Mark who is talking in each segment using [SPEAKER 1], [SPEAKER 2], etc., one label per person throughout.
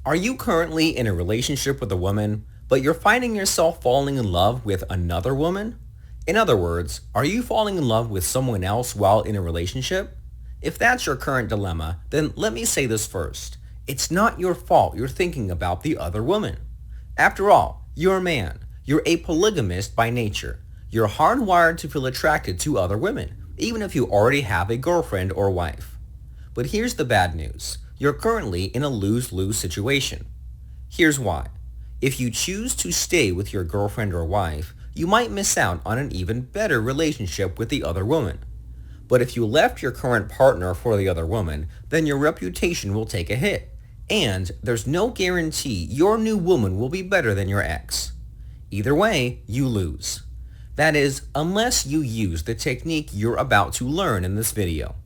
[SPEAKER 1] Are you currently in a relationship with a woman, but you're finding yourself falling in love with another woman? In other words, are you falling in love with someone else while in a relationship? If that's your current dilemma, then let me say this first. It's not your fault you're thinking about the other woman. After all, you're a man. You're a polygamist by nature. You're hardwired to feel attracted to other women, even if you already have a girlfriend or wife. But here's the bad news. You're currently in a lose-lose situation. Here's why. If you choose to stay with your girlfriend or wife, you might miss out on an even better relationship with the other woman. But if you left your current partner for the other woman, then your reputation will take a hit. And there's no guarantee your new woman will be better than your ex. Either way, you lose. That is, unless you use the technique you're about to learn in this video.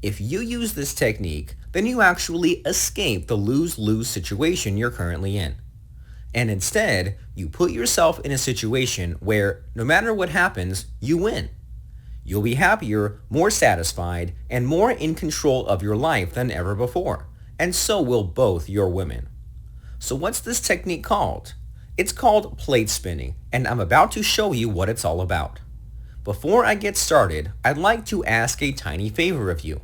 [SPEAKER 1] If you use this technique, then you actually escape the lose-lose situation you're currently in. And instead, you put yourself in a situation where, no matter what happens, you win. You'll be happier, more satisfied, and more in control of your life than ever before. And so will both your women. So what's this technique called? It's called plate spinning, and I'm about to show you what it's all about. Before I get started, I'd like to ask a tiny favor of you.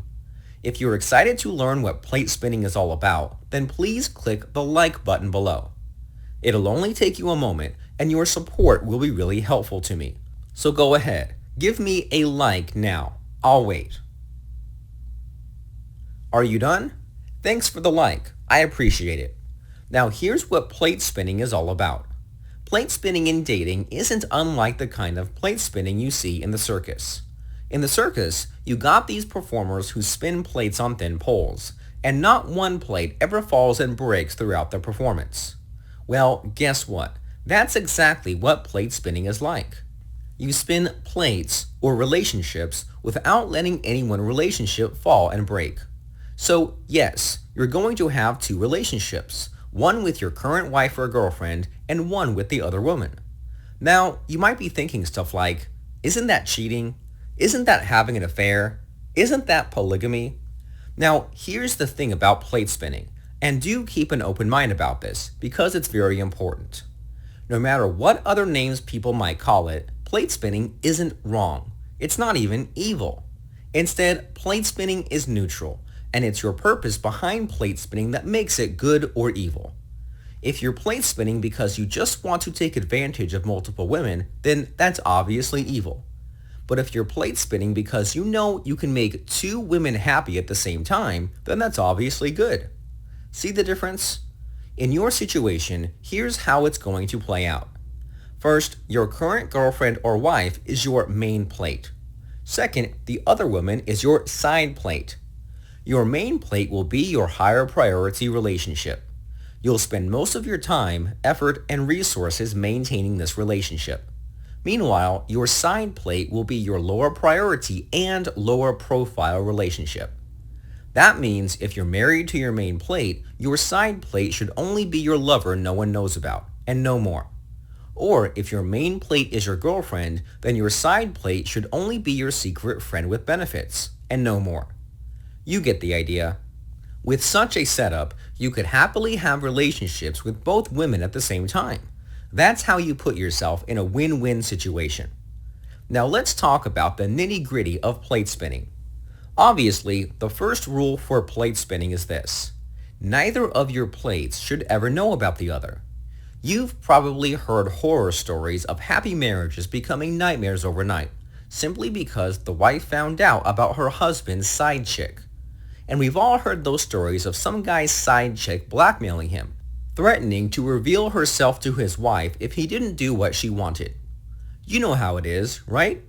[SPEAKER 1] If you're excited to learn what plate spinning is all about, then please click the like button below. It'll only take you a moment, and your support will be really helpful to me. So go ahead, give me a like now. I'll wait. Are you done? Thanks for the like. I appreciate it. Now here's what plate spinning is all about. Plate spinning in dating isn't unlike the kind of plate spinning you see in the circus. In the circus, you got these performers who spin plates on thin poles, and not one plate ever falls and breaks throughout the performance. Well, guess what? That's exactly what plate spinning is like. You spin plates, or relationships, without letting any one relationship fall and break. So, yes, you're going to have two relationships, one with your current wife or girlfriend, and one with the other woman. Now, you might be thinking stuff like, isn't that cheating? Isn't that having an affair? Isn't that polygamy? Now, here's the thing about plate spinning, and do keep an open mind about this, because it's very important. No matter what other names people might call it, plate spinning isn't wrong. It's not even evil. Instead, plate spinning is neutral, and it's your purpose behind plate spinning that makes it good or evil. If you're plate spinning because you just want to take advantage of multiple women, then that's obviously evil. But if you're plate spinning because you know you can make two women happy at the same time, then that's obviously good. See the difference? In your situation, here's how it's going to play out. First, your current girlfriend or wife is your main plate. Second, the other woman is your side plate. Your main plate will be your higher priority relationship. You'll spend most of your time, effort, and resources maintaining this relationship. Meanwhile, your side plate will be your lower priority and lower profile relationship. That means if you're married to your main plate, your side plate should only be your lover no one knows about, and no more. Or if your main plate is your girlfriend, then your side plate should only be your secret friend with benefits, and no more. You get the idea. With such a setup, you could happily have relationships with both women at the same time. That's how you put yourself in a win-win situation. Now let's talk about the nitty-gritty of plate spinning. Obviously, the first rule for plate spinning is this. Neither of your plates should ever know about the other. You've probably heard horror stories of happy marriages becoming nightmares overnight, simply because the wife found out about her husband's side chick. And we've all heard those stories of some guy's side chick blackmailing him, threatening to reveal herself to his wife if he didn't do what she wanted. You know how it is, right?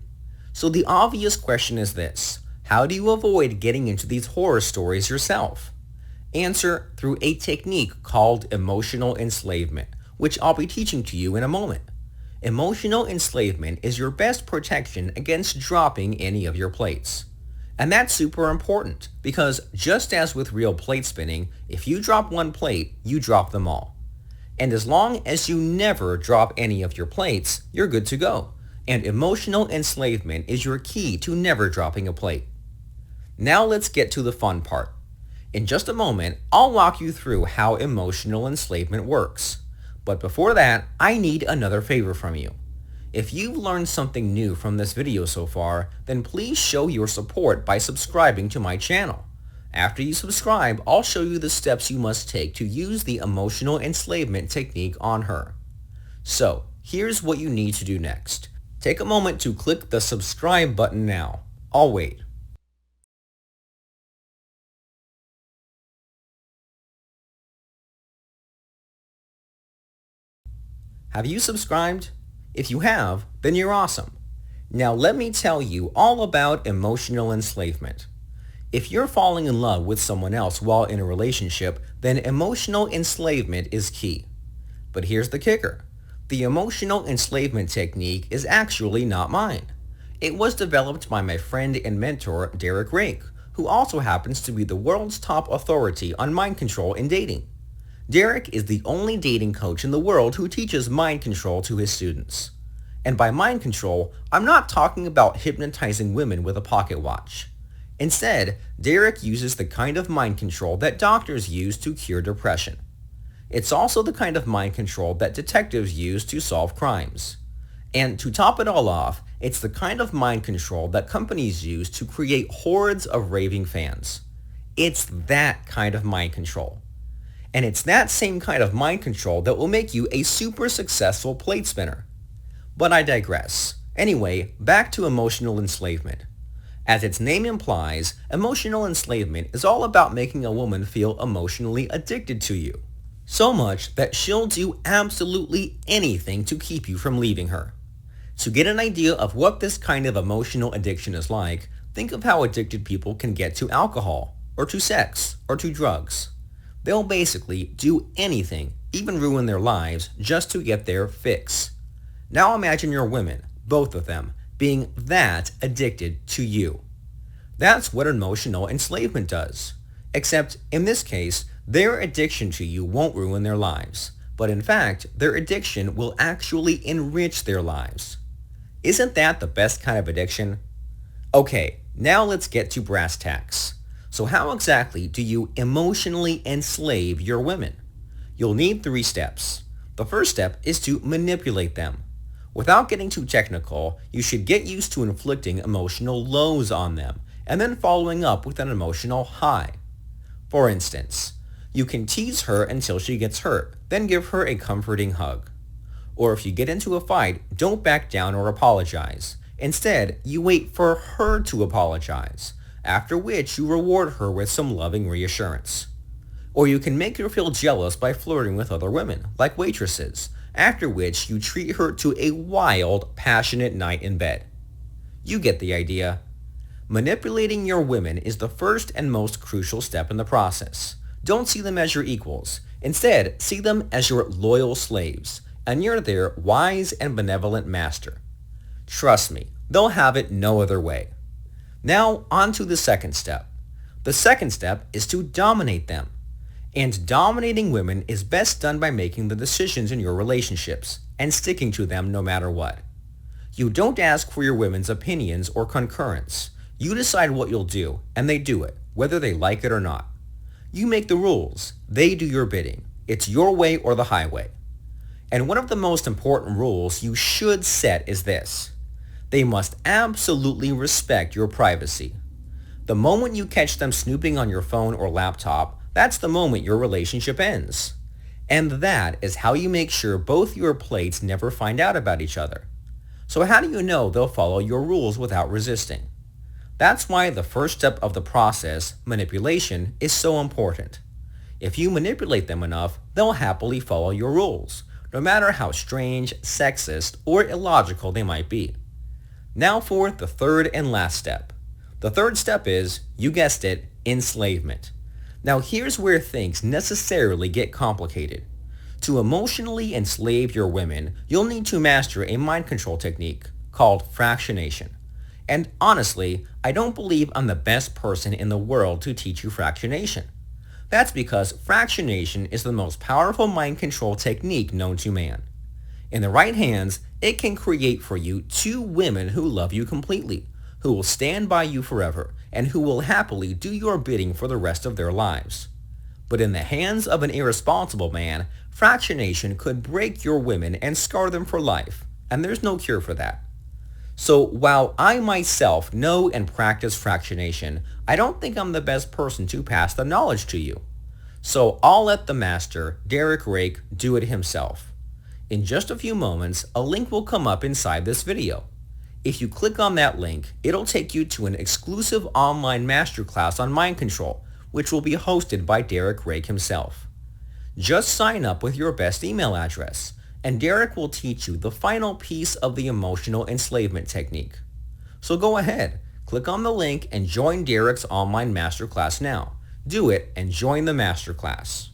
[SPEAKER 1] So the obvious question is this. How do you avoid getting into these horror stories yourself? Answer through a technique called emotional enslavement, which I'll be teaching to you in a moment. Emotional enslavement is your best protection against dropping any of your plates. And that's super important because just as with real plate spinning, if you drop one plate, you drop them all. And as long as you never drop any of your plates, you're good to go. And emotional enslavement is your key to never dropping a plate. Now let's get to the fun part. In just a moment, I'll walk you through how emotional enslavement works. But before that, I need another favor from you. If you've learned something new from this video so far, then please show your support by subscribing to my channel. After you subscribe, I'll show you the steps you must take to use the emotional enslavement technique on her. So, here's what you need to do next. Take a moment to click the subscribe button now. I'll wait. Have you subscribed? If you have, then you're awesome. Now let me tell you all about emotional enslavement. If you're falling in love with someone else while in a relationship, then emotional enslavement is key. But here's the kicker. The emotional enslavement technique is actually not mine. It was developed by my friend and mentor, Rake, who also happens to be the world's top authority on mind control in dating. Derek is the only dating coach in the world who teaches mind control to his students. And by mind control, I'm not talking about hypnotizing women with a pocket watch. Instead, Derek uses the kind of mind control that doctors use to cure depression. It's also the kind of mind control that detectives use to solve crimes. And to top it all off, it's the kind of mind control that companies use to create hordes of raving fans. It's that kind of mind control. And it's that same kind of mind control that will make you a super successful plate spinner. But I digress. Anyway, back to emotional enslavement. As its name implies, emotional enslavement is all about making a woman feel emotionally addicted to you. So much that she'll do absolutely anything to keep you from leaving her. To get an idea of what this kind of emotional addiction is like, think of how addicted people can get to alcohol, or to sex, or to drugs. They'll basically do anything, even ruin their lives, just to get their fix. Now imagine your women, both of them, being that addicted to you. That's what emotional enslavement does. Except, in this case, their addiction to you won't ruin their lives, but in fact, their addiction will actually enrich their lives. Isn't that the best kind of addiction? Okay, now let's get to brass tacks. So how exactly do you emotionally enslave your women? You'll need 3 steps. The first step is to manipulate them. Without getting too technical, you should get used to inflicting emotional lows on them, and then following up with an emotional high. For instance, you can tease her until she gets hurt, then give her a comforting hug. Or if you get into a fight, don't back down or apologize. Instead, you wait for her to apologize, after which you reward her with some loving reassurance. Or you can make her feel jealous by flirting with other women, like waitresses, after which you treat her to a wild, passionate night in bed. You get the idea. Manipulating your women is the first and most crucial step in the process. Don't see them as your equals. Instead, see them as your loyal slaves, and you're their wise and benevolent master. Trust me, they'll have it no other way. Now, on to the second step. The second step is to dominate them. And dominating women is best done by making the decisions in your relationships and sticking to them no matter what. You don't ask for your women's opinions or concurrence. You decide what you'll do, and they do it, whether they like it or not. You make the rules. They do your bidding. It's your way or the highway. And one of the most important rules you should set is this. They must absolutely respect your privacy. The moment you catch them snooping on your phone or laptop, that's the moment your relationship ends. And that is how you make sure both your plates never find out about each other. So how do you know they'll follow your rules without resisting? That's why the first step of the process, manipulation, is so important. If you manipulate them enough, they'll happily follow your rules, no matter how strange, sexist, or illogical they might be. Now for the third and last step. The third step is, you guessed it, enslavement. Now here's where things necessarily get complicated. To emotionally enslave your women, you'll need to master a mind control technique called fractionation. And honestly, I don't believe I'm the best person in the world to teach you fractionation. That's because fractionation is the most powerful mind control technique known to man. In the right hands, it can create for you 2 women who love you completely, who will stand by you forever and who will happily do your bidding for the rest of their lives. But in the hands of an irresponsible man, fractionation could break your women and scar them for life, and there's no cure for that. So while I myself know and practice fractionation, I don't think I'm the best person to pass the knowledge to you. So I'll let the master, Rake, do it himself. In just a few moments, a link will come up inside this video. If you click on that link, it'll take you to an exclusive online masterclass on mind control, which will be hosted by Rake himself. Just sign up with your best email address, and Derek will teach you the final piece of the emotional enslavement technique. So go ahead, click on the link and join Derek's online masterclass now. Do it and join the masterclass.